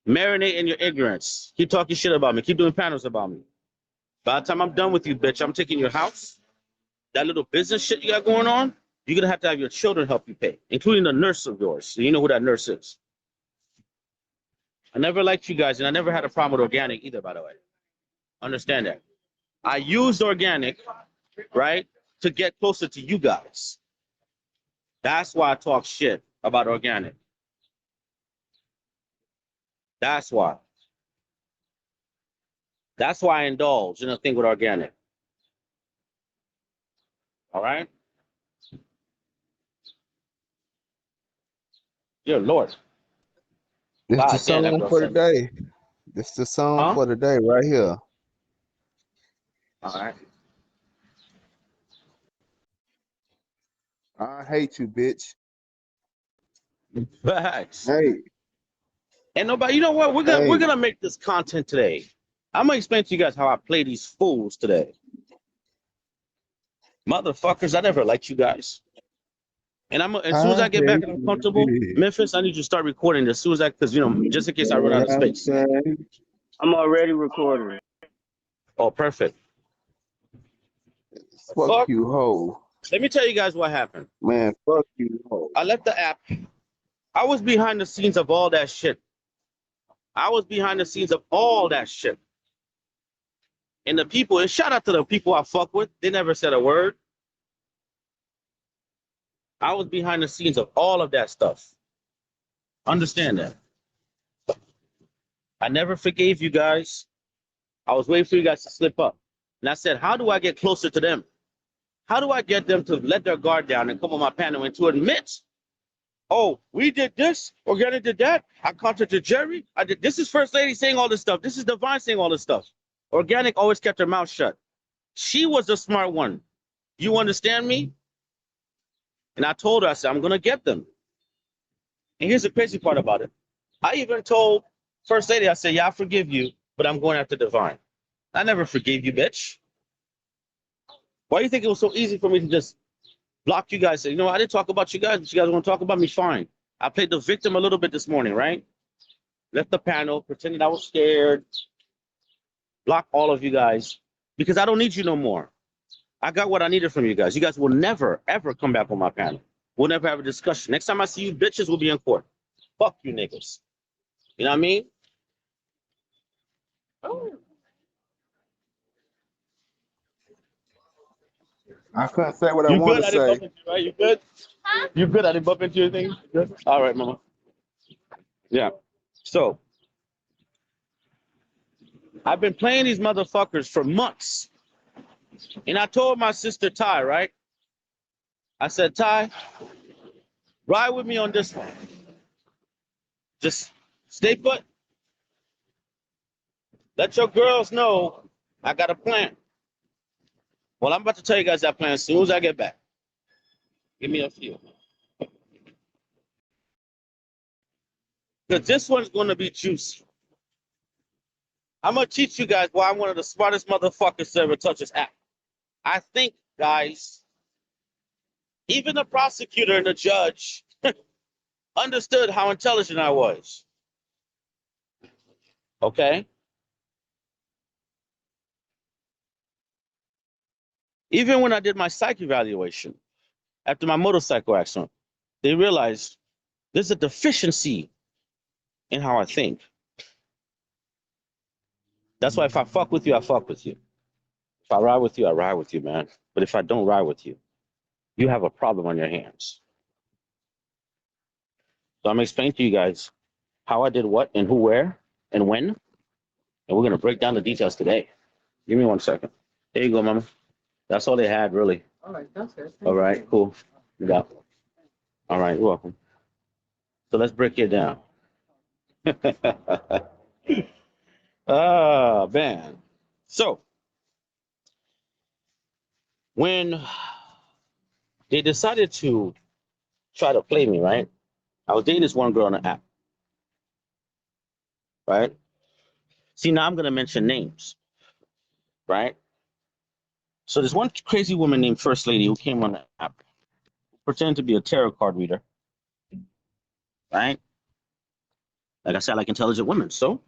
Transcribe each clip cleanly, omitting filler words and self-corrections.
Marinate in your ignorance. Keep talking shit about me. Keep doing panels about me. By the time I'm done with you, bitch, I'm taking your house. That little business shit you got going on, you're going to have your children help you pay, including the nurse of yours. So you know who that nurse is. I never liked you guys, and I never had a problem with organic either, by the way. Understand that. I used organic, right, to get closer to you guys. That's why I talk shit about organic. That's why. That's why I indulge in a thing with organic. All right? Dear Lord. This the God damn, that song girl for the said, day. This the song huh? for the day right here. All right. I hate you, bitch. Facts. Hey, And nobody, you know what? We're hey. gonna make this content today. I'm gonna explain to you guys how I play these fools today. Motherfuckers, I never liked you guys. And as soon as I I get back hate and I'm you, comfortable, bitch. Memphis, I need you to start recording as soon as because just in case I run out of What I'm space. saying? I'm already recording. Oh, perfect. Fuck Fuck. you, hoe. Let me tell you guys what happened. Man, fuck you, hoe. I left the app. I was behind the scenes of all that shit. I was behind the scenes of all that shit. And the people, and shout out to the people I fuck with, they never said a word. I was behind the scenes of all of that stuff. Understand that. I never forgave you guys. I was waiting for you guys to slip up. And I said, how do I get closer to them? How do I get them to let their guard down and come on my panel and to admit, oh, we did this, Organic did that, I contacted Jerry, I did this is First Lady saying all this stuff. This is Divine saying all this stuff. Organic always kept her mouth shut. She was the smart one. You understand me? And I told her, I said, I'm gonna get them. And here's the crazy part about it. I even told First Lady, I said, yeah, I forgive you, but I'm going after Divine. I never forgave you, bitch. Why do you think it was so easy for me to just block you guys? Say, you know, I didn't talk about you guys, but you guys want to talk about me, fine. I played the victim a little bit this morning, right? Left the panel, pretended I was scared, block all of you guys, because I don't need you no more. I got what I needed from you guys. You guys will never, ever come back on my panel. We'll never have a discussion. Next time I see you bitches, we'll be in court. Fuck you niggas. You know what I mean? I couldn't say what I You want good? to I didn't say. bump into you, right? You good? Huh? You good? I didn't bump into anything? You good? All right, mama. Yeah. So, I've been playing these motherfuckers for months. And I told my sister Ty, right? I said, Ty, ride with me on this one. Just stay put. Let your girls know I got a plan. Well, I'm about to tell you guys that plan as soon as I get back. Give me a few. Because this one's going to be juicy. I'm going to teach you guys why I'm one of the smartest motherfuckers to ever touch this app. I think, guys, even the prosecutor and the judge understood how intelligent I was. Okay? Even when I did my psych evaluation after my motorcycle accident, they realized there's a deficiency in how I think. That's why if I fuck with you, I fuck with you. If I ride with you, I ride with you, man. But if I don't ride with you, you have a problem on your hands. So I'm explaining to you guys how I did what and who, where, and when. And we're going to break down the details today. Give me 1 second. There you go, mama. That's all they had, really. All right, that's it. All right, cool. You got it. All right, you're welcome. So let's break it down. Ah, man. So when they decided to try to play me, right? I was dating this one girl on the app, right? See, now I'm going to mention names, right? So there's one crazy woman named First Lady who came on the app, pretending to be a tarot card reader, right? Like I said, I like intelligent women. So,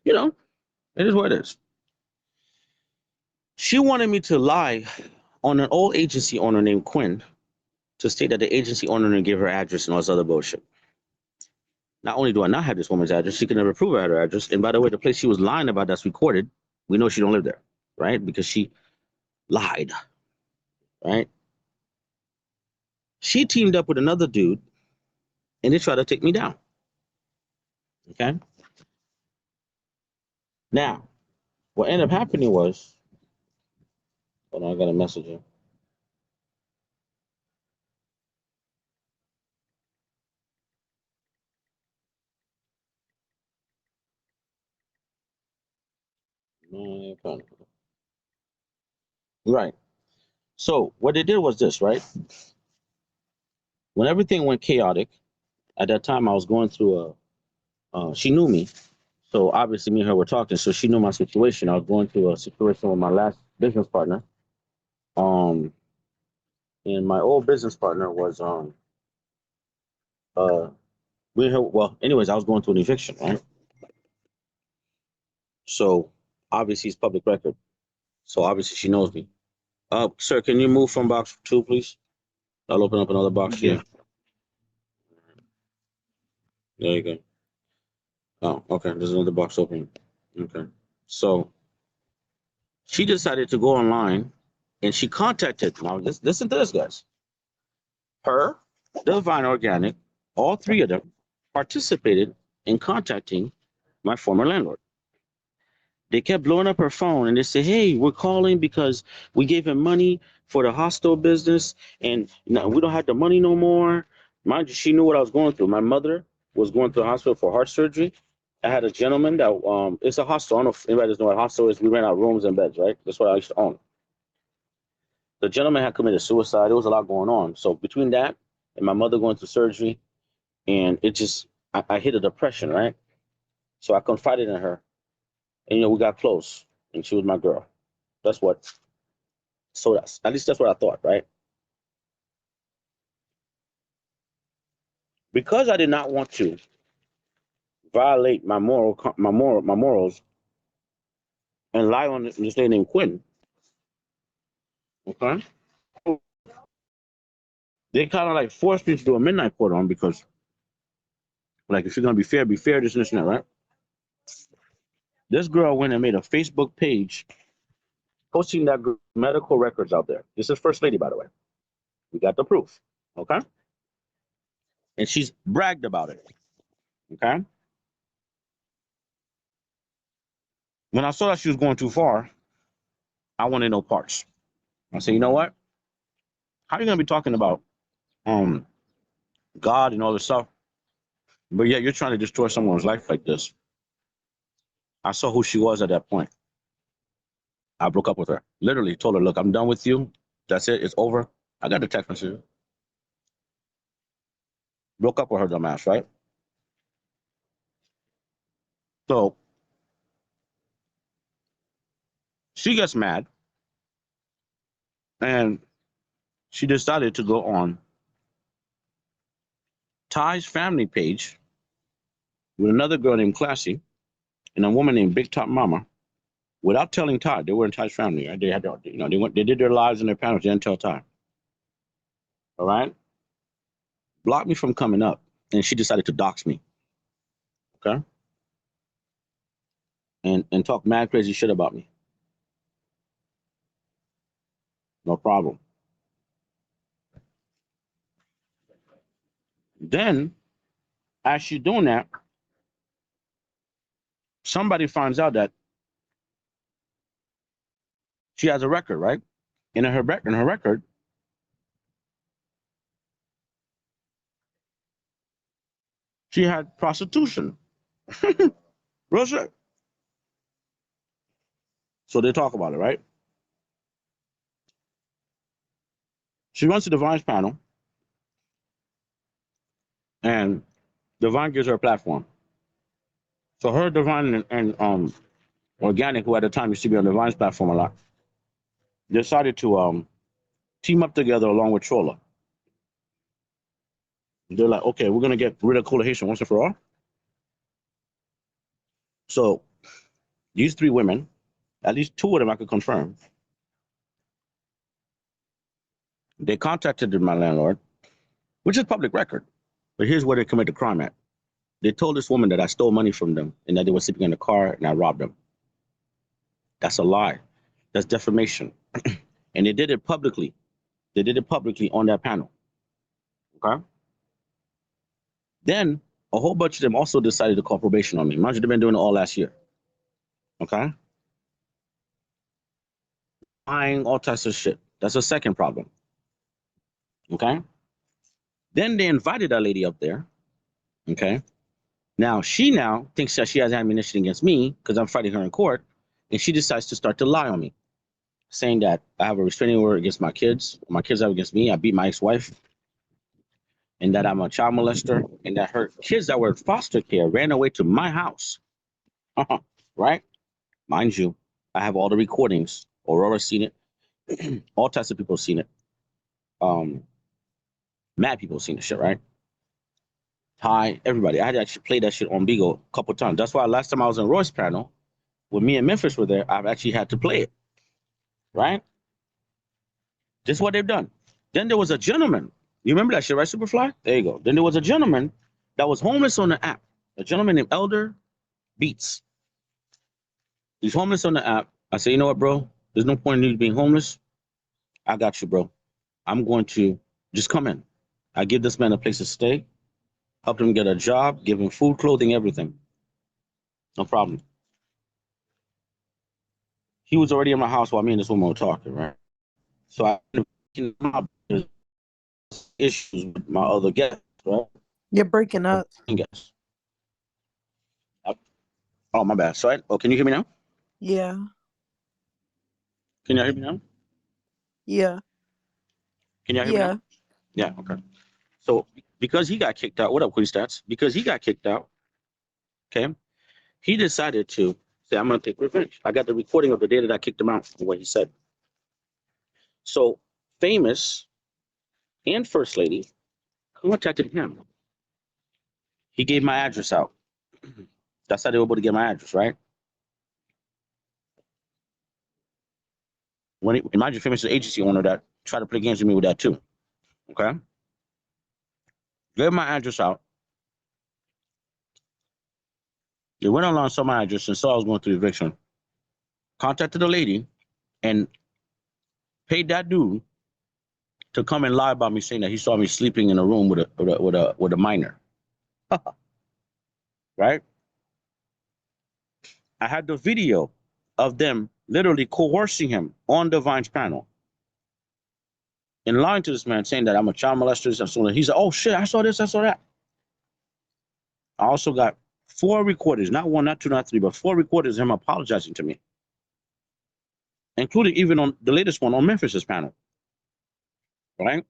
it is what it is. She wanted me to lie on an old agency owner named Quinn to state that the agency owner didn't give her address and all this other bullshit. Not only do I not have this woman's address, she could never prove I had her address. And by the way, the place she was lying about that's recorded, we know she don't live there, right? Because she lied, right? She teamed up with another dude and they tried to take me down. Okay. Now, what ended up happening was, hold on, I got a message here. Right. So what they did was this, right? When everything went chaotic, at that time I was going through she knew me. So obviously me and her were talking, so she knew my situation. I was going through a situation with my last business partner. And my old business partner was we and her, well, anyways, I was going through an eviction, right? So obviously it's public record. So obviously she knows me. Sir, can you move from box 2, please? I'll open up another box here. There you go. Oh, okay. There's another box open. Okay. So she decided to go online and she contacted, now listen to this, guys. Her, Divine Organic, all three of them participated in contacting my former landlord. They kept blowing up her phone and they said, hey, we're calling because we gave him money for the hostel business and now we don't have the money no more. Mind you, she knew what I was going through. My mother was going to the hospital for heart surgery. I had a gentleman that, it's a hostel. I don't know if anybody doesn't know what a hostel is. We rent out rooms and beds, right? That's what I used to own. The gentleman had committed suicide. There was a lot going on. So between that and my mother going through surgery, and it just, I hit a depression, right? So I confided in her. And, we got close, and she was my girl. So at least that's what I thought, right? Because I did not want to violate my morals and lie on this lady named Quinn, okay? They kind of like forced me to do a midnight court on because, like, if you're gonna be fair, this and that, right? This girl went and made a Facebook page posting that medical records out there. This is First Lady, by the way. We got the proof, okay? And she's bragged about it, okay? When I saw that she was going too far, I wanted no parts. I said, you know what? How are you gonna be talking about God and all this stuff, but yet you're trying to destroy someone's life like this? I saw who she was at that point. I broke up with her. Literally told her, look, I'm done with you. That's it. It's over. I got the text message. Broke up with her dumbass, right? So she gets mad and she decided to go on Ty's family page with another girl named Classy and a woman named Big Top Mama without telling Ty. They were in Ty's family, right? They had, they did their lives and their panels. They didn't tell Ty. All right? Blocked me from coming up and she decided to dox me. Okay? And talk mad crazy shit about me. No problem. Then, as she's doing that, somebody finds out that she has a record, right? In her record, she had prostitution. Real shit. So they talk about it, right? She runs to Divine's panel, and Divine gives her a platform. So her, Divine, and Organic, who at the time used to be on Divine's platform a lot, decided to team up together along with Trolla. They're like, okay, we're gonna get rid of Coolhaitian once and for all. So these three women, at least two of them I could confirm, they contacted my landlord, which is public record. But here's where they commit the crime at. They told this woman that I stole money from them and that they were sleeping in the car and I robbed them. That's a lie. That's defamation. And they did it publicly. They did it publicly on that panel. Okay? Then a whole bunch of them also decided to call probation on me. Mind you, they've been doing it all last year. Okay? Lying, all types of shit. That's a second problem. Okay? Then they invited that lady up there. Okay? Now, she now thinks that she has ammunition against me because I'm fighting her in court. And she decides to start to lie on me, saying that I have a restraining order against my kids have against me, I beat my ex-wife, and that I'm a child molester, and that her kids that were in foster care ran away to my house. Right? Mind you, I have all the recordings. Aurora's seen it. All types of people have seen it. Mad people have seen the shit, right? Ty, everybody. I had to actually play that shit on Beagle a couple times. That's why last time I was in Roy's panel, when me and Memphis were there, I've actually had to play it. Right? This is what they've done. Then there was a gentleman. You remember that shit, right, Superfly? There you go. Then there was a gentleman that was homeless on the app. A gentleman named Elder Beats. He's homeless on the app. I said, you know what, bro? There's no point in you being homeless. I got you, bro. I'm going to just come in. I give this man a place to stay, help him get a job, give him food, clothing, everything. No problem. He was already in my house while me and this woman were talking, right? So I issues with my other guests, right? You're breaking up. Guests. Oh, my bad. Sorry. Oh, can you hear me now? Yeah. Can you hear me now? Yeah. Can you hear me now? Yeah, okay. So because he got kicked out, what up, Queen Stats? Because he got kicked out, okay, he decided to say, I'm going to take revenge. I got the recording of the day that I kicked him out, what he said. So Famous and First Lady contacted him. He gave my address out. That's how they were able to get my address, right? When imagine Famous is an agency owner that tried to play games with me with that too. Okay? Gave my address out. They went online, saw my address, and saw I was going through eviction. Contacted the lady and paid that dude to come and lie about me, saying that he saw me sleeping in a room with a minor. Right? I had the video of them literally coercing him on the Vine's panel and lying to this man, saying that I'm a child molester and so on. He said, "Oh shit, I saw this, I saw that." I also got 4 recordings, not 1, not 2, not 3, but 4 recordings of him apologizing to me, including even on the latest one on Memphis's panel. Right?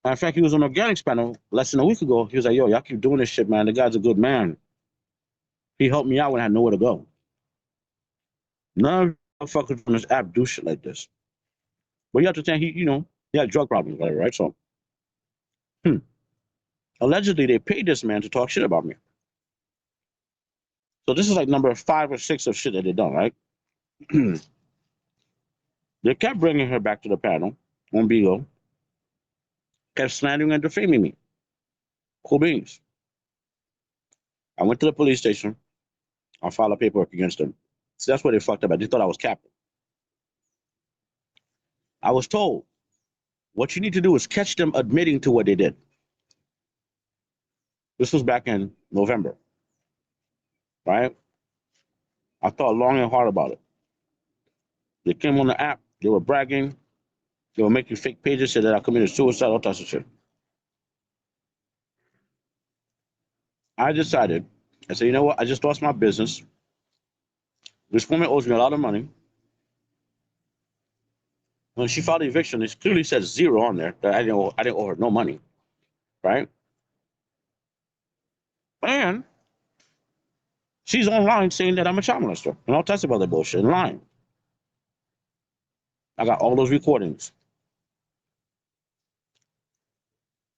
In fact, he was on Organic's panel less than a week ago. He was like, "Yo, y'all keep doing this shit, man. The guy's a good man. He helped me out when I had nowhere to go." None of the fuckers on this app do shit like this. But you have to think he had drug problems, whatever, right? So, allegedly, they paid this man to talk shit about me. So this is like number 5 or 6 of shit that they done, right? They kept bringing her back to the panel on Beagle, kept slandering and defaming me. Cool beans. I went to the police station. I filed a paperwork against them. So that's where they fucked up at. They thought I was capping. I was told, what you need to do is catch them admitting to what they did. This was back in November, right? I thought long and hard about it. They came on the app. They were bragging. They were making fake pages, said that I committed suicide, all types of shit. I decided, I said, you know what? I just lost my business. This woman owes me a lot of money. When she filed the eviction, it clearly says 0 on there that I didn't owe her no money, right? And she's online saying that I'm a child molester and all types of other bullshit and lying. I got all those recordings.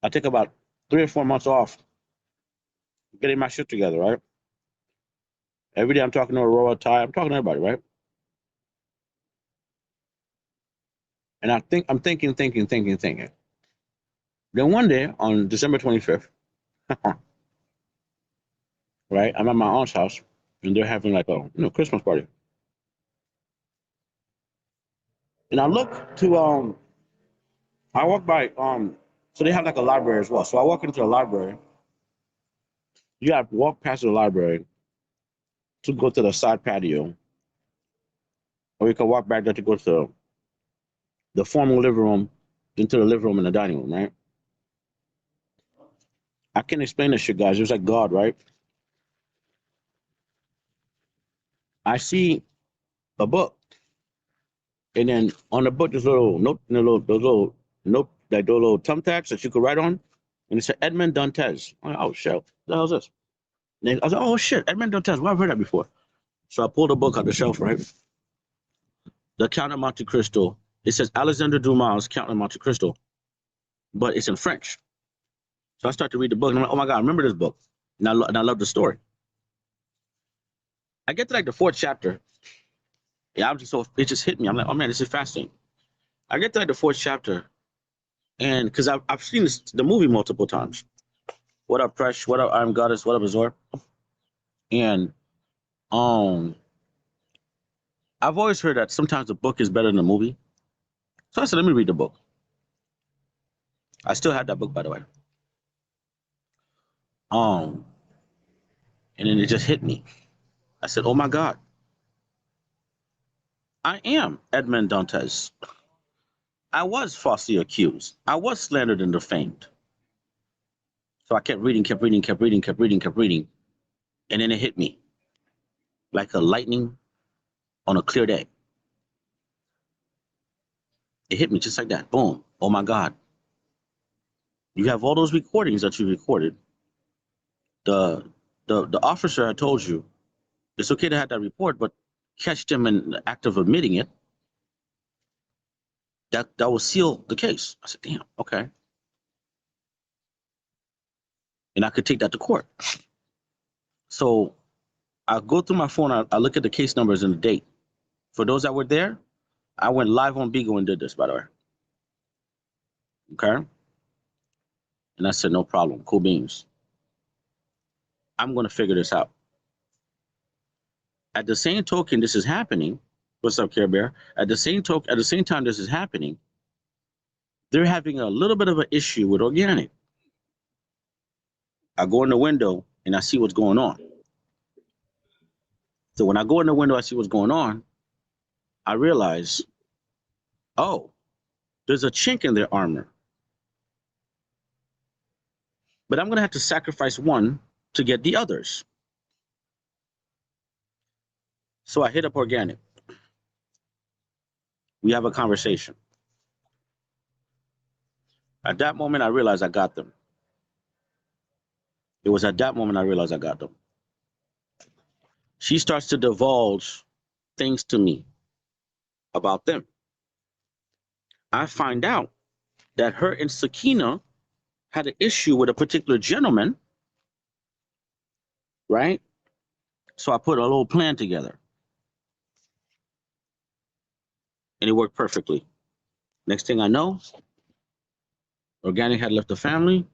I take about 3 or 4 months off getting my shit together, right? Every day I'm talking to Aurora, Ty. I'm talking to everybody, right? And I'm thinking. Then one day on December 25th, right, I'm at my aunt's house and they're having like a Christmas party. And I look to I walk by so they have like a library as well. So I walk into the library. You have to walk past the library to go to the side patio, or you can walk back there to go to the formal living room, into the living room and the dining room, right? I can't explain this shit, guys. It was like God, right? I see a book, and then on the book there's a little note, those little note, like those little thumbtacks that you could write on, and it said Edmond Dantes. I'm like, oh shit, what the hell is this? And I was like, oh shit, Edmond Dantes. Well, I've heard that before. So I pulled the book out the shelf, right? The Count of Monte Cristo. It says Alexander Dumas' Count of Monte Cristo, but it's in French. So I start to read the book, and I'm like, oh my God, I remember this book. And I love the story. I get to like the fourth chapter. Yeah, it just hit me. I'm like, oh man, this is fascinating. I get to like the fourth chapter, and because I've seen the movie multiple times. What up, Presh? What up, I'm Goddess? What up, Azor? And I've always heard that sometimes the book is better than the movie. So I said, let me read the book. I still have that book, by the way. And then it just hit me. I said, oh my God. I am Edmond Dantes. I was falsely accused. I was slandered and defamed. So I kept reading. And then it hit me like a lightning on a clear day. It hit me just like that. Boom. Oh my God. You have all those recordings that you recorded. The officer had told you it's okay to have that report, but catch them in the act of admitting it. That will seal the case. I said, damn, okay. And I could take that to court. So I go through my phone, I look at the case numbers and the date. For those that were there, I went live on Beagle and did this, by the way. Okay? And I said, no problem, cool beans. I'm gonna figure this out. At the same token, this is happening. What's up, Care Bear? At the same time this is happening, they're having a little bit of an issue with organic. I go in the window and I see what's going on. So when I go in the window, I see what's going on. I realize, oh, there's a chink in their armor. But I'm gonna have to sacrifice one to get the others. So I hit up organic. We have a conversation. At that moment, I realized I got them. It was at that moment I realized I got them. She starts to divulge things to me about them. I find out that her and Sakina had an issue with a particular gentleman, right? So I put a little plan together. And it worked perfectly. Next thing I know, Organic had left the family.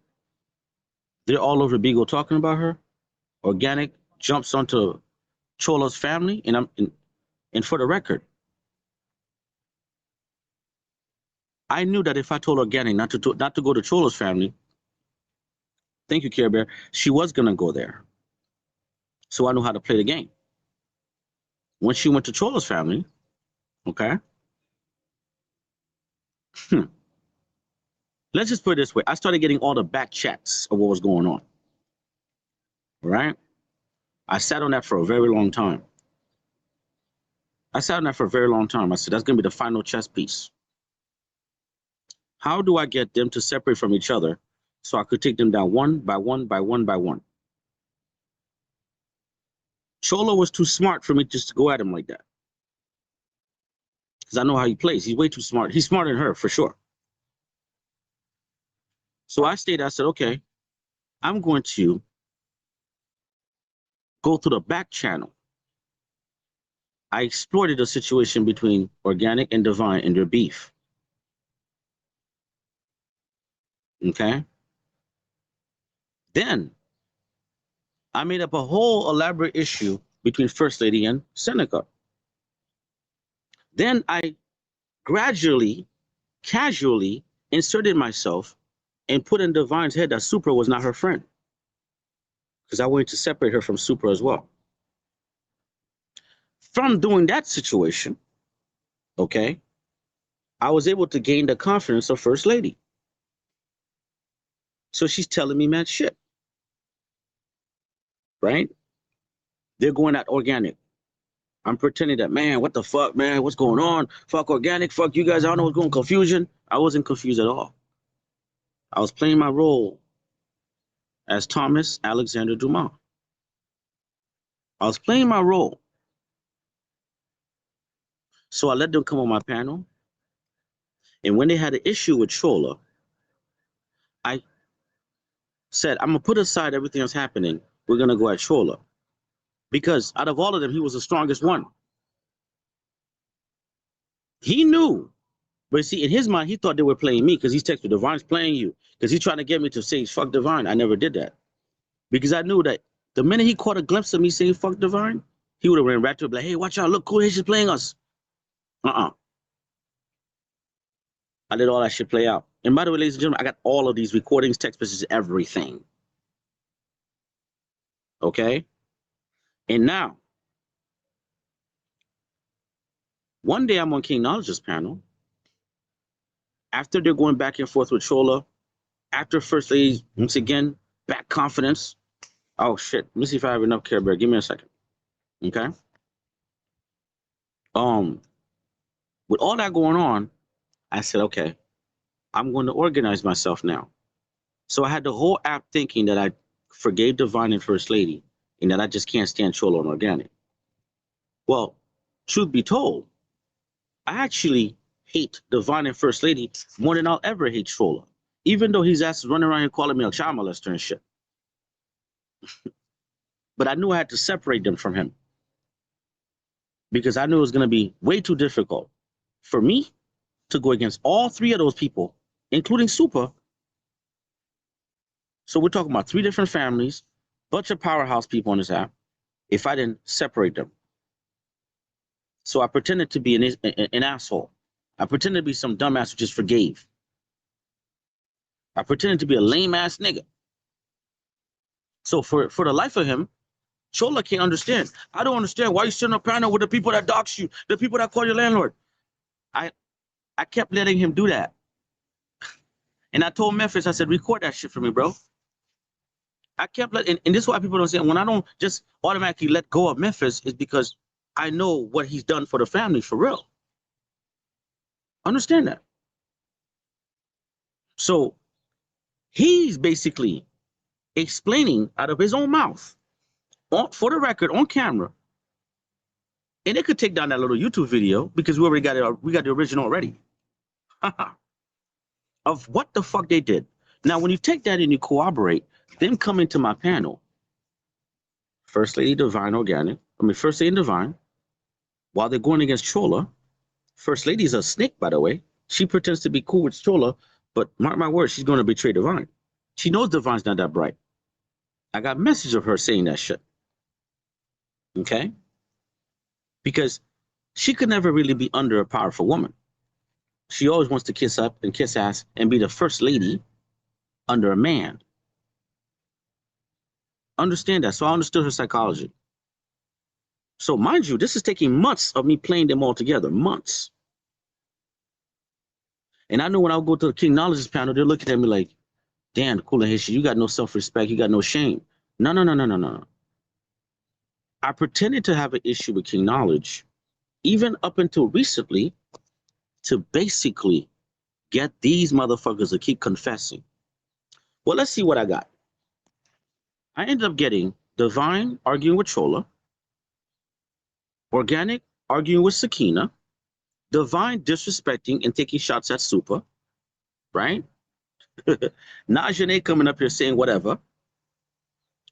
They're all over Beagle talking about her. Organic jumps onto Chola's family, and for the record, I knew that if I told Organic not to go to Chola's family, thank you, Care Bear, she was gonna go there. So I knew how to play the game. When she went to Chola's family, okay. Let's just put it this way. I started getting all the back chats of what was going on. All right. I sat on that for a very long time. I said, that's going to be the final chess piece. How do I get them to separate from each other so I could take them down one by one by one by one? Cholo was too smart for me just to go at him like that. Because I know how he plays. He's way too smart. He's smarter than her, for sure. So I said, okay, I'm going to go to the back channel I exploited the situation between Organic and Divine and their beef. Okay. Then I made up a whole elaborate issue between First Lady and Seneca. Then I gradually, casually inserted myself and put in Divine's head that Supra was not her friend, because I wanted to separate her from Supra as well. From doing that situation, okay, I was able to gain the confidence of First Lady. So she's telling me mad shit, right? They're going at Organic. I'm pretending that, man, what the fuck, man, what's going on? Fuck Organic, fuck you guys, I don't know what's going on, confusion. I wasn't confused at all. I was playing my role as Thomas Alexander Dumas. I was playing my role. So I let them come on my panel. And when they had an issue with Chola, I said, I'm going to put aside everything that's happening. We're going to go at Chola. Because out of all of them, he was the strongest one. He knew. But see, in his mind, he thought they were playing me because he's texting, Divine's playing you. Because he's trying to get me to say, fuck Divine. I never did that. Because I knew that the minute he caught a glimpse of me saying, fuck Divine, he would have ran right to it, like, hey, watch out, look, Coolhaitian's playing us. I let all that shit play out. And by the way, ladies and gentlemen, I got all of these recordings, text messages, everything. Okay? And now, one day I'm on King Knowledge's panel. After they're going back and forth with Chola, after First Lady, once again, back confidence. Oh, shit. Let me see if I have enough Care Bear. Give me a second. Okay? With all that going on, I said, okay, I'm going to organize myself now. So I had the whole app thinking that I forgave Divine and First Lady and that I just can't stand Chola and Organic. Well, truth be told, I actually hate Divine and First Lady more than I'll ever hate Chola, even though he's asked running around here calling me a child molester and shit. But I knew I had to separate them from him because I knew it was going to be way too difficult for me to go against all three of those people, including Super. So we're talking about three different families, bunch of powerhouse people on this app, if I didn't separate them. So I pretended to be an asshole. I pretended to be some dumbass who just forgave. I pretended to be a lame ass nigga. So for the life of him, Chola can't understand. I don't understand why you sitting on a panel with the people that dox you, the people that call your landlord. I kept letting him do that. And I told Memphis, I said, record that shit for me, bro. I kept letting, and this is why people don't say, when I don't just automatically let go of Memphis, is because I know what he's done for the family for real. Understand that. So he's basically explaining out of his own mouth, for the record, on camera, and it could take down that little YouTube video because we already got it. We got the original already of what the fuck they did. Now, when you take that and you corroborate, them coming to my panel, First Lady Divine Organic, First Lady Divine, while they're going against Chola. First Lady's a snake, by the way. She pretends to be cool with Chola, but mark my words, she's going to betray Divine. She knows Divine's not that bright. I got message of her saying that shit. Okay? Because she could never really be under a powerful woman. She always wants to kiss up and kiss ass and be the first lady under a man. Understand that. So I understood her psychology. So mind you, this is taking months of me playing them all together. Months. And I knew when I would go to the King Knowledge's panel, they're looking at me like, damn, Coolhaitian, you got no self-respect, you got no shame. No. I pretended to have an issue with King Knowledge, even up until recently, to basically get these motherfuckers to keep confessing. Well, let's see what I got. I ended up getting Divine arguing with Chola, Organic arguing with Sakina, Divine disrespecting and taking shots at Super, right? Najane coming up here saying whatever.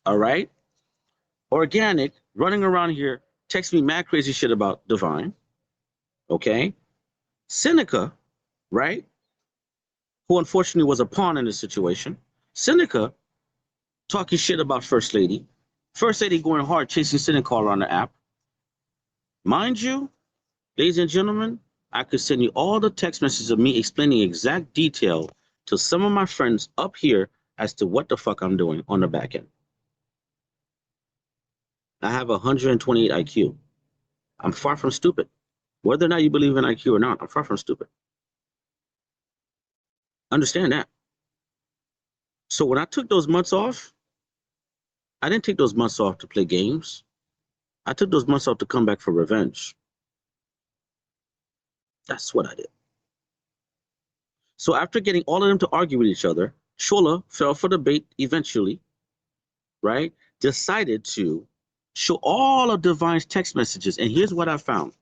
All right. Organic running around here Text me mad crazy shit about Divine. Okay. Seneca, right? Who unfortunately was a pawn in this situation. Seneca talking shit about First Lady. First Lady going hard chasing Seneca on the app. Mind you, ladies and gentlemen, I could send you all the text messages of me explaining exact detail to some of my friends up here as to what the fuck I'm doing on the back end. I have 128 IQ. I'm far from stupid. Whether or not you believe in IQ or not, I'm far from stupid. Understand that. So when I took those months off, I didn't take those months off to play games. I took those months off to come back for revenge. That's what I did. So after getting all of them to argue with each other, Shola fell for the bait eventually, right? Decided to show all of Divine's text messages. And here's what I found.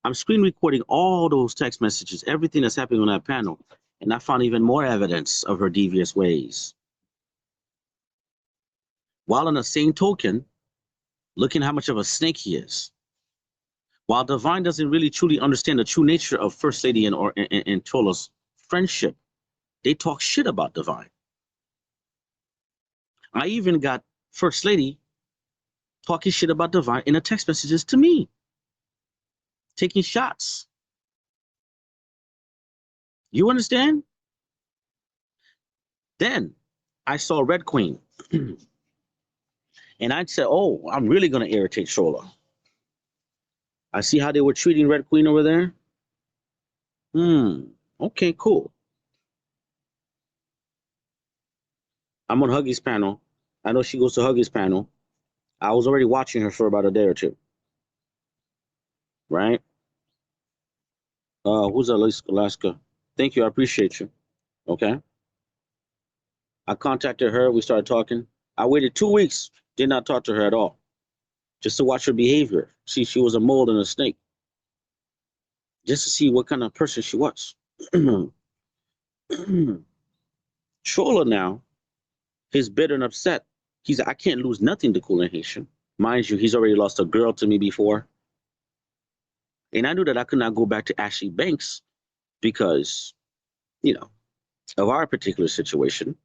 I'm screen recording all those text messages, everything that's happening on that panel. And I found even more evidence of her devious ways. While on the same token, looking how much of a snake he is. While Divine doesn't really truly understand the true nature of First Lady and Chola's friendship, they talk shit about Divine. I even got First Lady talking shit about Divine in the text messages to me, taking shots. You understand? Then I saw Red Queen. And I said, oh, I'm really going to irritate Shola. I see how they were treating Red Queen over there. Okay, cool. I'm on Huggy's panel. I know she goes to Huggy's panel. I was already watching her for about a day or two. Right? Who's Alaska? Thank you. I appreciate you. Okay. I contacted her. We started talking. I waited 2 weeks. Did not talk to her at all. Just to watch her behavior. See, she was a mole and a snake. Just to see what kind of person she was. Chola now, he's bitter and upset. He's I can't lose nothing to Coolhaitian. Mind you, he's already lost a girl to me before. And I knew that I could not go back to Ashley Banks because, you know, of our particular situation.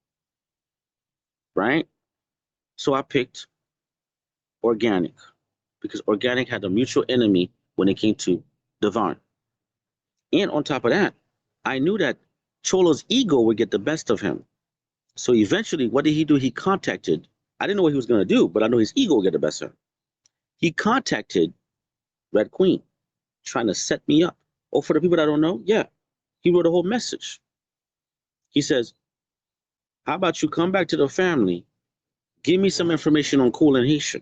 Right? So I picked Organic because Organic had a mutual enemy when it came to Divine. And on top of that, I knew that Cholo's ego would get the best of him. So eventually, what did he do? He contacted, I didn't know what he was going to do, but I know his ego would get the best of him. He contacted Red Queen, trying to set me up. Oh, for the people that don't know, yeah, he wrote a whole message. He says, how about you come back to the family, give me some information on Coolhaitian.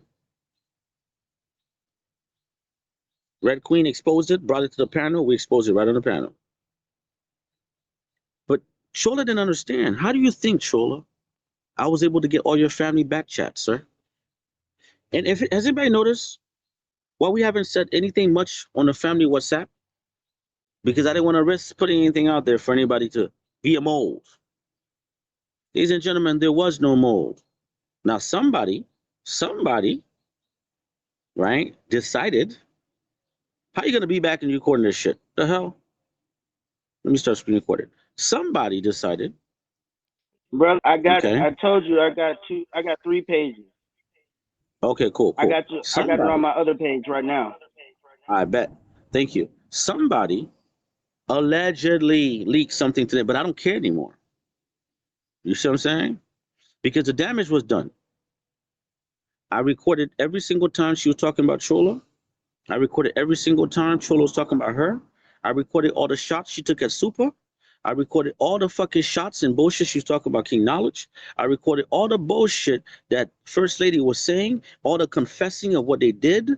Red Queen exposed it, brought it to the panel, we exposed it right on the panel. But Chola didn't understand. How do you think, Chola, I was able to get all your family back chat, sir? And has anybody noticed why we haven't said anything much on the family WhatsApp? Because I didn't want to risk putting anything out there for anybody to be a mold. Ladies and gentlemen, there was no mold. Now somebody, right, decided, how are you going to be back and recording this shit? The hell? Let me start screen recording. Somebody decided. Brother, Okay. I told you I got 3 pages. Okay, cool. I got it on my other page right now. I bet. Thank you. Somebody allegedly leaked something today, but I don't care anymore. You see what I'm saying? Because the damage was done. I recorded every single time she was talking about Chola. I recorded every single time Chola was talking about her. I recorded all the shots she took at Super. I recorded all the fucking shots and bullshit she was talking about King Knowledge. I recorded all the bullshit that First Lady was saying, all the confessing of what they did.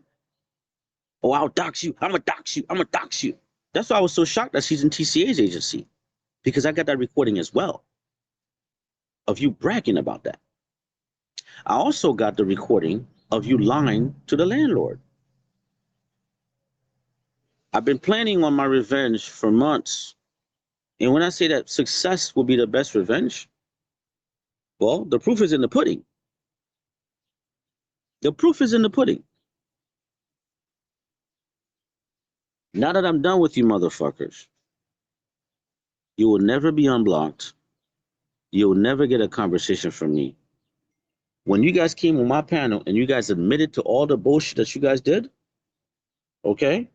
Oh, I'll dox you. I'm going to dox you. I'm going to dox you. That's why I was so shocked that she's in TCA's agency, because I got that recording as well of you bragging about that. I also got the recording of you lying to the landlord. I've been planning on my revenge for months. And when I say that success will be the best revenge, well, the proof is in the pudding. The proof is in the pudding. Now that I'm done with you motherfuckers, you will never be unblocked. You'll never get a conversation from me. When you guys came on my panel and you guys admitted to all the bullshit that you guys did, okay?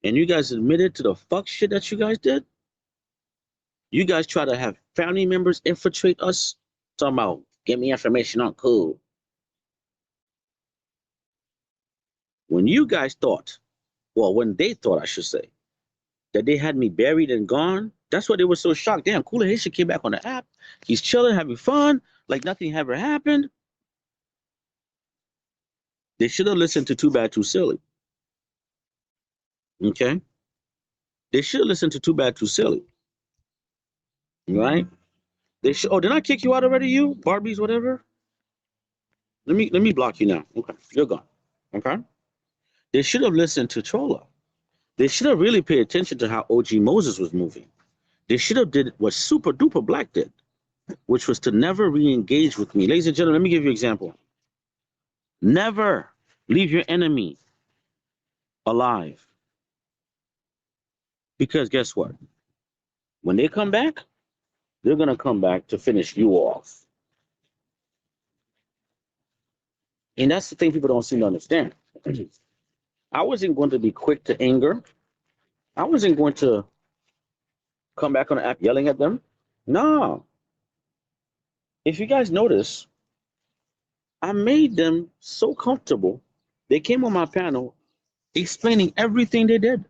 And you guys admitted to the fuck shit that you guys did, you guys try to have family members infiltrate us, talking about, give me information on Cool. When you guys thought, well, when they thought, I should say, that they had me buried and gone, that's why they were so shocked. Damn, Coolhaitian came back on the app. He's chilling, having fun, like nothing ever happened. They should have listened to Too Bad, Too Silly. Okay? They should have listened to Too Bad, Too Silly. Right? They should. Oh, did I kick you out already, you? Barbies, whatever? Let me block you now. Okay, you're gone. Okay? They should have listened to Trolla. They should have really paid attention to how OG Moses was moving. They should have did what Super Duper Black did, which was to never re-engage with me. Ladies and gentlemen, let me give you an example. Never leave your enemy alive. Because guess what? When they come back, they're going to come back to finish you off. And that's the thing people don't seem to understand. I wasn't going to be quick to anger. I wasn't going to come back on the app yelling at them. No. If you guys notice, I made them so comfortable. They came on my panel explaining everything they did.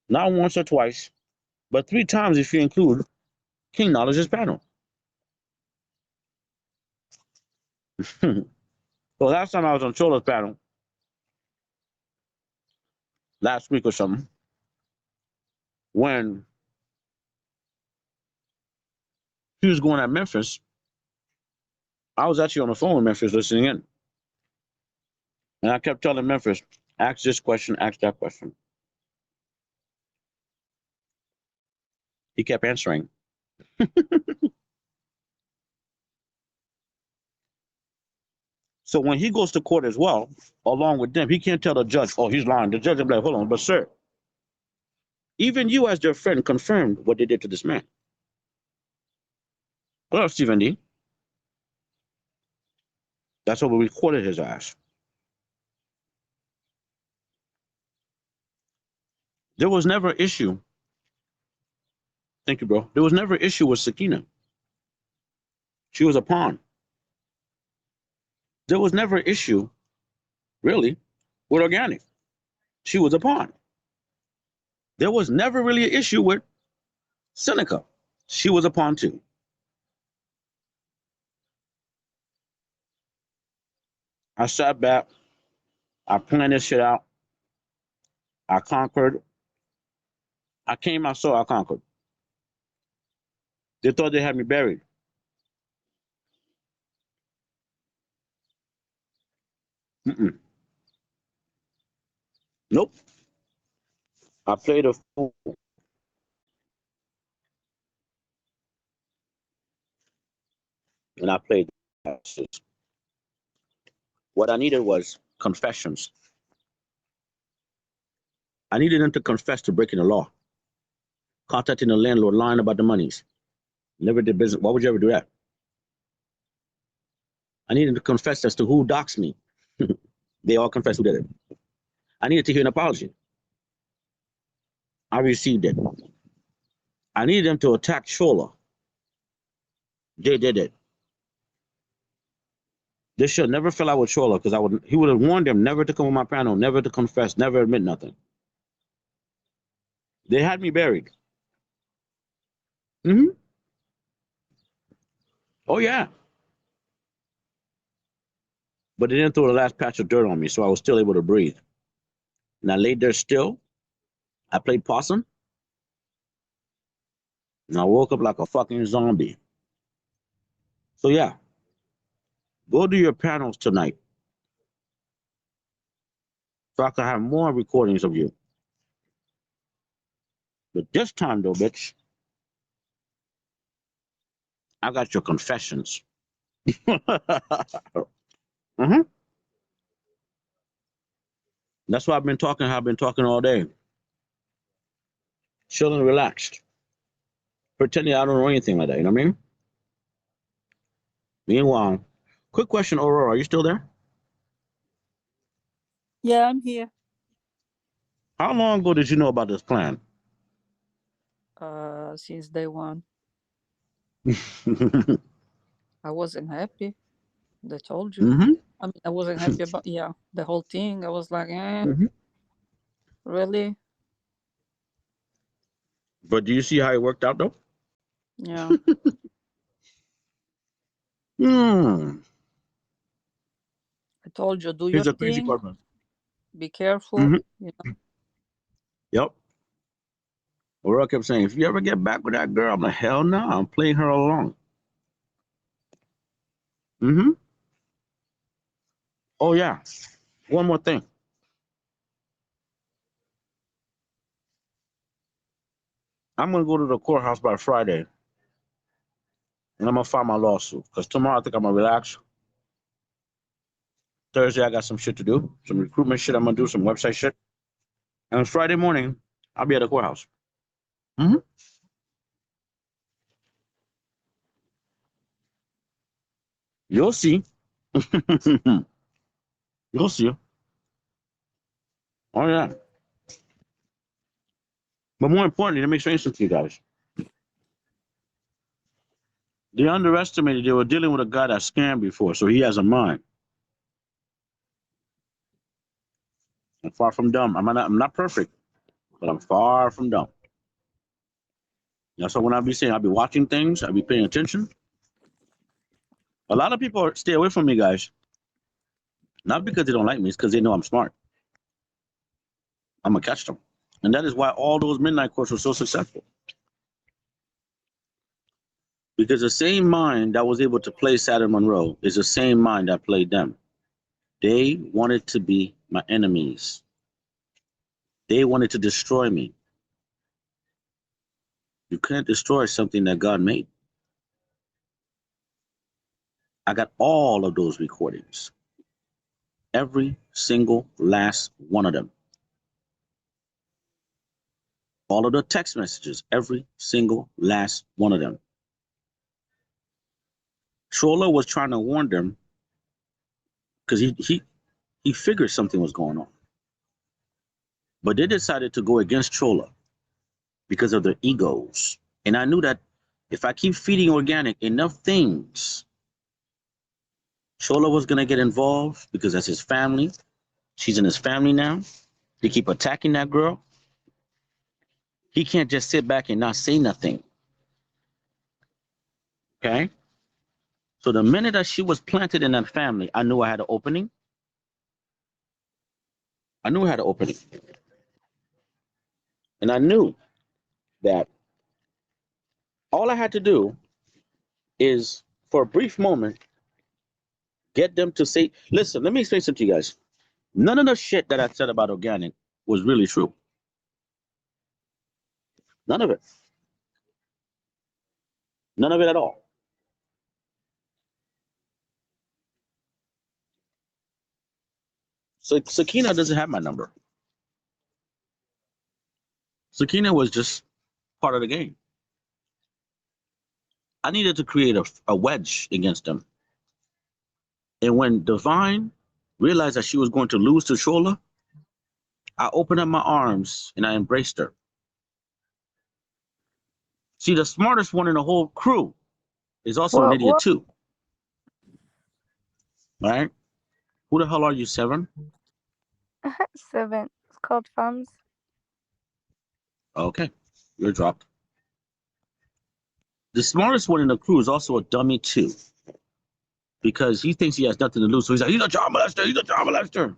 Not once or twice, but 3 times if you include King Knowledge's panel. The last time I was on Chola's panel, last week or something, when he was going at Memphis, I was actually on the phone with Memphis listening in. And I kept telling Memphis, ask this question, ask that question. He kept answering. So when he goes to court as well, along with them, he can't tell the judge, oh, he's lying. The judge will be like, hold on, but sir, even you as their friend confirmed what they did to this man. Well, Stephen D. That's what we recorded his ass. There was never an issue. Thank you, bro. There was never an issue with Sakina. She was a pawn. There was never an issue, really, with Organic. She was a pawn. There was never really an issue with Seneca. She was a pawn too. I sat back. I planned this shit out. I conquered. I came, I saw, I conquered. They thought they had me buried. Mm-mm. Nope. I played a fool. And I played. What I needed was confessions. I needed them to confess to breaking the law, contacting the landlord, lying about the monies. Never did business. Why would you ever do that? I needed to confess as to who doxed me. They all confessed who did it. I needed to hear an apology. I received it. I needed them to attack Shola. They did it. They should never fell out with Shola because he would have warned them never to come on my panel, never to confess, never admit nothing. They had me buried. Mm-hmm. Oh yeah. But they didn't throw the last patch of dirt on me, so I was still able to breathe. And I laid there still. I played possum. And I woke up like a fucking zombie. So yeah, go to your panels tonight. So I can have more recordings of you. But this time though, bitch, I got your confessions. Mm-hmm. That's why I've been talking how I've been talking all day. Chilling, relaxed. Pretending I don't know anything like that, you know what I mean? Meanwhile, quick question, Aurora, are you still there? Yeah, I'm here. How long ago did you know about this plan? Since day one. Mm-hmm. I wasn't happy. They told you. I mean, I wasn't happy about the whole thing. I was like, Mm-hmm. really? But do you see how it worked out though? Yeah. Hmm. I told you, do your Here's the crazy thing. part, man. Be careful. Mm-hmm. Yep. Aurora kept saying, if you ever get back with that girl, I'm like, hell no, I'm playing her along. Mm-hmm. Oh yeah. One more thing. I'm gonna go to the courthouse by Friday, and I'm gonna file my lawsuit. Because tomorrow I think I'm gonna relax. Thursday I got some shit to do, some recruitment shit I'm gonna do, some website shit. And Friday morning, I'll be at the courthouse. Mm-hmm. You'll see. You'll see. Oh yeah. But more importantly, let me explain something to you guys. They underestimated they were dealing with a guy that scammed before, so he has a mind. I'm far from dumb. I'm not perfect, but I'm far from dumb. So when I be saying I'll be watching things, I'll be paying attention. A lot of people stay away from me, guys. Not because they don't like me, it's because they know I'm smart. I'm gonna catch them. And that is why all those midnight courts were so successful. Because the same mind that was able to play Saturn Monroe is the same mind that played them. They wanted to be my enemies. They wanted to destroy me. You can't destroy something that God made. I got all of those recordings. Every single last one of them. All of the text messages, every single last one of them. Troller was trying to warn them because he figured something was going on. But they decided to go against Troller because of their egos. And I knew that if I keep feeding organic enough things, Chola was gonna get involved because that's his family. She's in his family now. They keep attacking that girl. He can't just sit back and not say nothing. Okay? So the minute that she was planted in that family, I knew I had an opening. I knew I had an opening. And I knew that all I had to do is, for a brief moment, get them to say, listen, let me explain something to you guys. None of the shit that I said about organic was really true. None of it. None of it at all. So Sakina doesn't have my number. Sakina was just part of the game. I needed to create a wedge against them. And when Divine realized that she was going to lose to Shola, I opened up my arms and I embraced her. See, the smartest one in the whole crew is also an idiot What? too. Right? Who the hell are you, Seven? 7. It's called FAMS. Okay, you're dropped. The smartest one in the crew is also a dummy too, because he thinks he has nothing to lose. So he's like, he's a child molester, he's a child molester.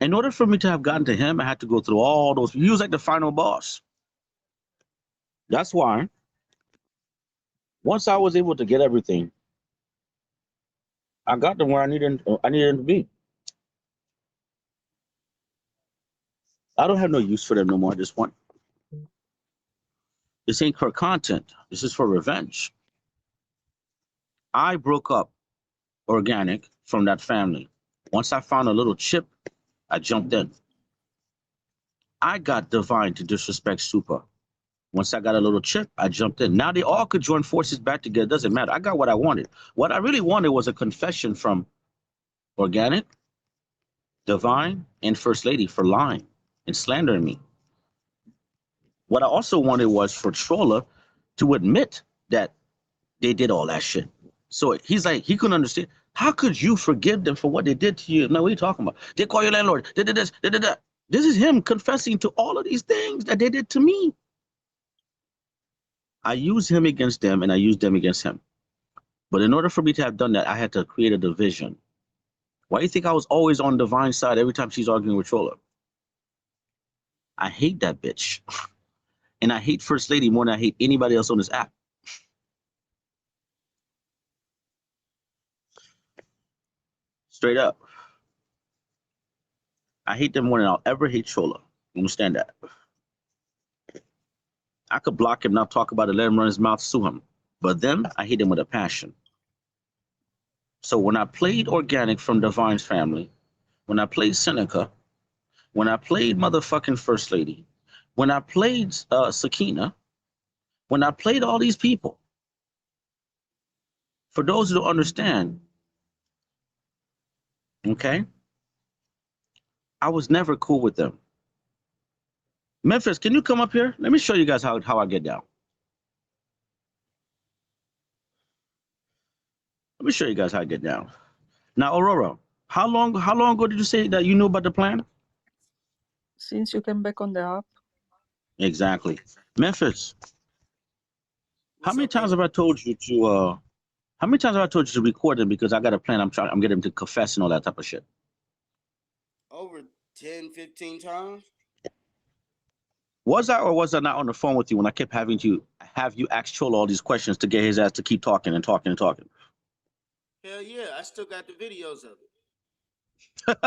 In order for me to have gotten to him, I had to go through all those. He was like the final boss. That's why once I was able to get everything, I got them where I needed them to be. I don't have no use for them no more at this point. This ain't for content. This is for revenge. I broke up organic from that family. Once I found a little chip I jumped in. I got Divine to disrespect Super. Once I got a little chip, I jumped in. Now they all could join forces back together. Doesn't matter. I got what I wanted. What I really wanted was a confession from Organic, Divine, and First Lady for lying and slandering me. What I also wanted was for Troller to admit that they did all that shit. So he's like, he couldn't understand. How could you forgive them for what they did to you? No, what are you talking about? They call your landlord. They did this. They did that. This is him confessing to all of these things that they did to me. I used him against them and I used them against him. But in order for me to have done that, I had to create a division. Why do you think I was always on Divine's side every time she's arguing with Troller? I hate that bitch. And I hate First Lady more than I hate anybody else on this app. Straight up. I hate them more than I'll ever hate Troller. Understand that? I could block him, not talk about it, let him run his mouth, sue him. But them, I hate them with a passion. So when I played Organic from Divine's family, when I played Seneca, when I played motherfucking First Lady, when I played Sakina, when I played all these people, for those who don't understand, okay, I was never cool with them. Memphis, can you come up here? Let me show you guys how I get down. Let me show you guys how I get down. Now, Aurora, how long ago did you say that you knew about the plan? Since you came back on the app. Exactly. Memphis, how many times have I told you to record them because I got a plan? I'm getting them to confess and all that type of shit. Over 10, 15 times. Was I or was I not on the phone with you when I kept having to have you ask Cholo all these questions to get his ass to keep talking and talking and talking? Hell yeah, I still got the videos of it.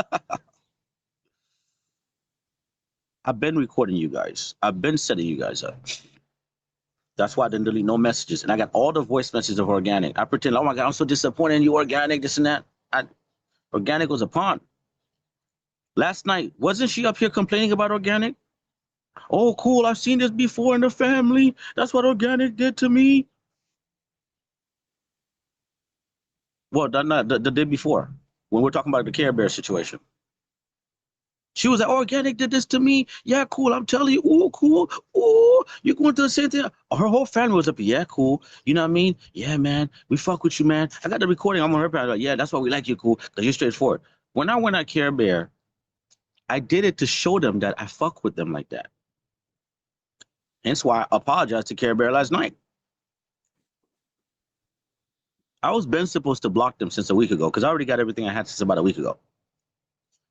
I've been recording you guys. I've been setting you guys up. That's why I didn't delete no messages. And I got all the voice messages of Organic. I pretend, oh my God, I'm so disappointed in you, Organic, this and that. Organic was a pawn. Last night, wasn't she up here complaining about Organic? Oh, cool, I've seen this before in the family. That's what Organic did to me. Well, the day before, when we're talking about the Care Bear situation. She was like, Organic did this to me. Yeah, cool. I'm telling you. Ooh, cool. Ooh, you're going to the same thing. Her whole family was up. Yeah, cool. You know what I mean? Yeah, man. We fuck with you, man. I got the recording. I'm on her page. Like, yeah, that's why we like you, cool. Because you're straightforward. When I went at Care Bear, I did it to show them that I fuck with them like that. Hence why I apologized to Care Bear last night. I was been supposed to block them since a week ago because I already got everything I had since about a week ago.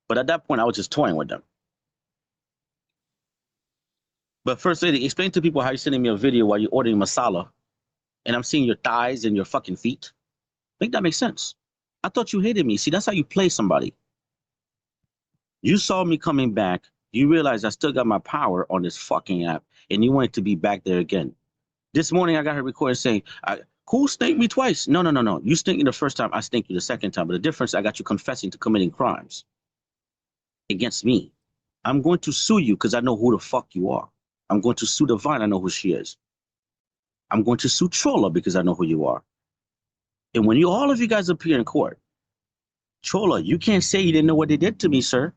But at that point, I was just toying with them. But First Lady, explain to people how you're sending me a video while you're ordering masala and I'm seeing your thighs and your fucking feet. Make that make sense. I thought you hated me. See, that's how you play somebody. You saw me coming back. You realized I still got my power on this fucking app and you wanted to be back there again. This morning, I got her recording saying, cool, snake me twice. No. You snake me the first time, I snake you the second time. But the difference, I got you confessing to committing crimes against me. I'm going to sue you because I know who the fuck you are. I'm going to sue Divine. I know who she is. I'm going to sue Troller because I know who you are. And when all of you guys appear in court, Troller, you can't say you didn't know what they did to me, sir.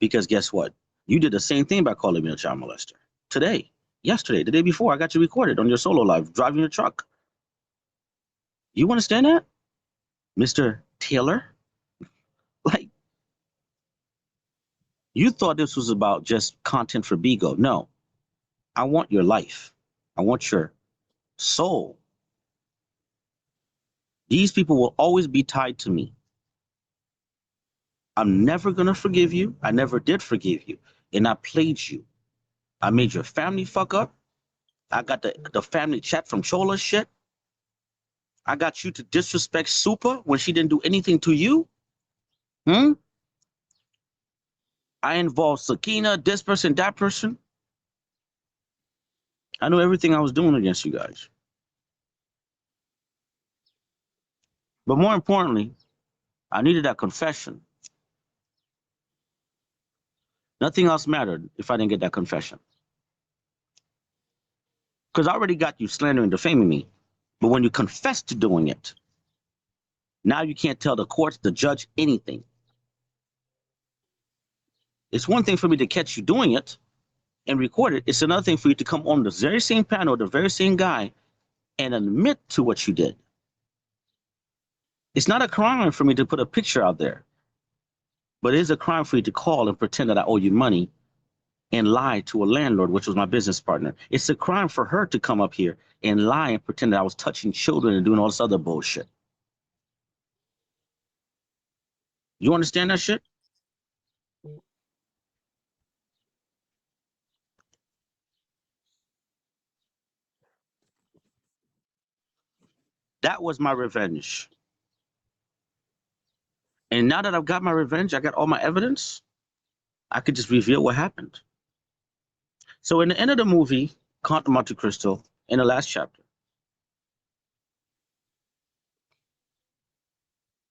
Because guess what? You did the same thing by calling me a child molester. Today, yesterday, the day before, I got you recorded on your solo live, driving your truck. You understand that? Mr. Taylor? Like, you thought this was about just content for Bigo. No. I want your life. I want your soul. These people will always be tied to me. I'm never going to forgive you. I never did forgive you. And I played you. I made your family fuck up. I got the family chat from Chola shit. I got you to disrespect Super when she didn't do anything to you. I involved Sakina, this person, that person. I knew everything I was doing against you guys. But more importantly, I needed that confession. Nothing else mattered if I didn't get that confession. Because I already got you slandering, defaming me. But when you confess to doing it, now you can't tell the courts, the judge, anything. It's one thing for me to catch you doing it and record it. It's another thing for you to come on the very same panel, the very same guy, and admit to what you did. It's not a crime for me to put a picture out there, but it is a crime for you to call and pretend that I owe you money and lie to a landlord, which was my business partner. It's a crime for her to come up here and lie and pretend that I was touching children and doing all this other bullshit. You understand that shit? That was my revenge. And now that I've got my revenge, I got all my evidence, I could just reveal what happened. So in the end of the movie, Count of Monte Cristo, in the last chapter,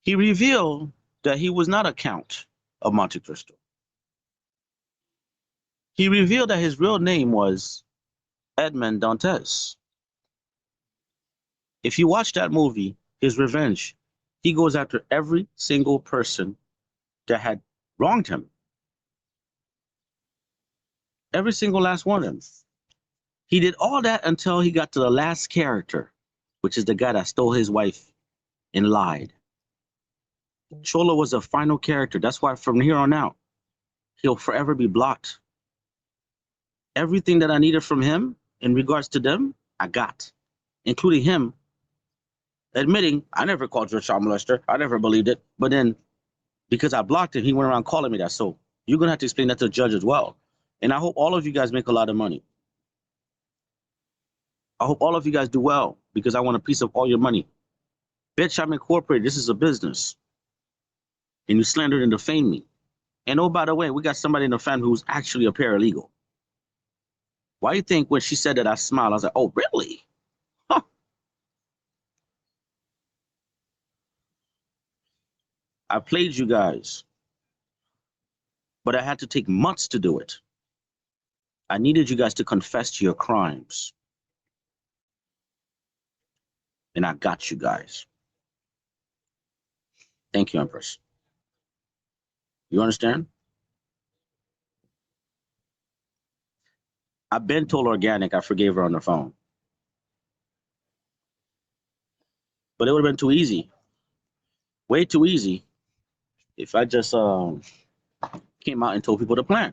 he revealed that he was not a Count of Monte Cristo. He revealed that his real name was Edmond Dantes. If you watch that movie, his revenge, he goes after every single person that had wronged him. Every single last one of them. He did all that until he got to the last character, which is the guy that stole his wife and lied. Cholo was the final character. That's why from here on out, he'll forever be blocked. Everything that I needed from him in regards to them, I got, including him admitting, I never called you a child molester. I never believed it. But then because I blocked him, he went around calling me that. So you're going to have to explain that to the judge as well. And I hope all of you guys make a lot of money. I hope all of you guys do well because I want a piece of all your money. Bitch, I'm incorporated. This is a business. And you slandered and defamed me. And oh, by the way, we got somebody in the family who's actually a paralegal. Why do you think when she said that I smiled, I was like, oh, really? Huh. I played you guys, but I had to take months to do it. I needed you guys to confess to your crimes. And I got you guys. Thank you, Empress. You understand? I've been told Organic I forgave her on the phone. But it would have been too easy. Way too easy if I just came out and told people the plan.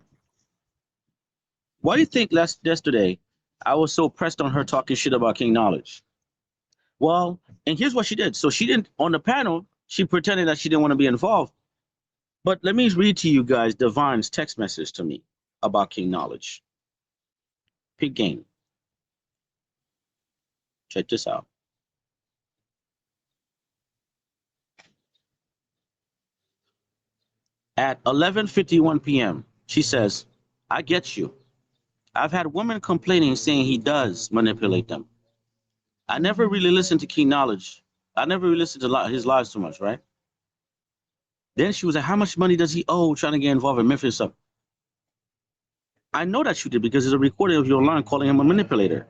Why do you think yesterday I was so pressed on her talking shit about King Knowledge? Well, and here's what she did. So she didn't, on the panel, she pretended that she didn't want to be involved. But let me read to you guys Divine's text message to me about King Knowledge. Big game. Check this out. At 11:51 p.m., she says, I get you. I've had women complaining saying he does manipulate them. I never really listened to King Knowledge. I never really listened to his lives too much, right? Then she was like, how much money does he owe trying to get involved in Memphis stuff? I know that you did because there's a recording of you online calling him a manipulator.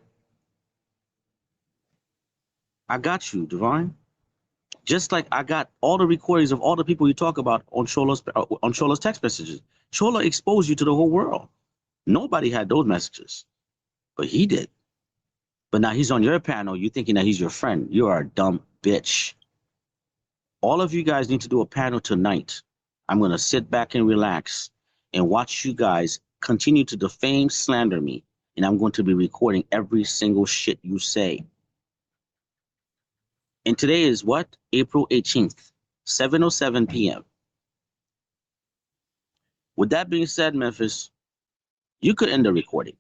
I got you, Divine. Just like I got all the recordings of all the people you talk about on Cholo's text messages. Cholo exposed you to the whole world. Nobody had those messages, but he did. But now he's on your panel. You thinking that he's your friend. You are a dumb bitch. All of you guys need to do a panel tonight. I'm going to sit back and relax and watch you guys continue to defame, slander me. And I'm going to be recording every single shit you say. And today is what? April 18th, 7:07 p.m. With that being said, Memphis, you could end the recording.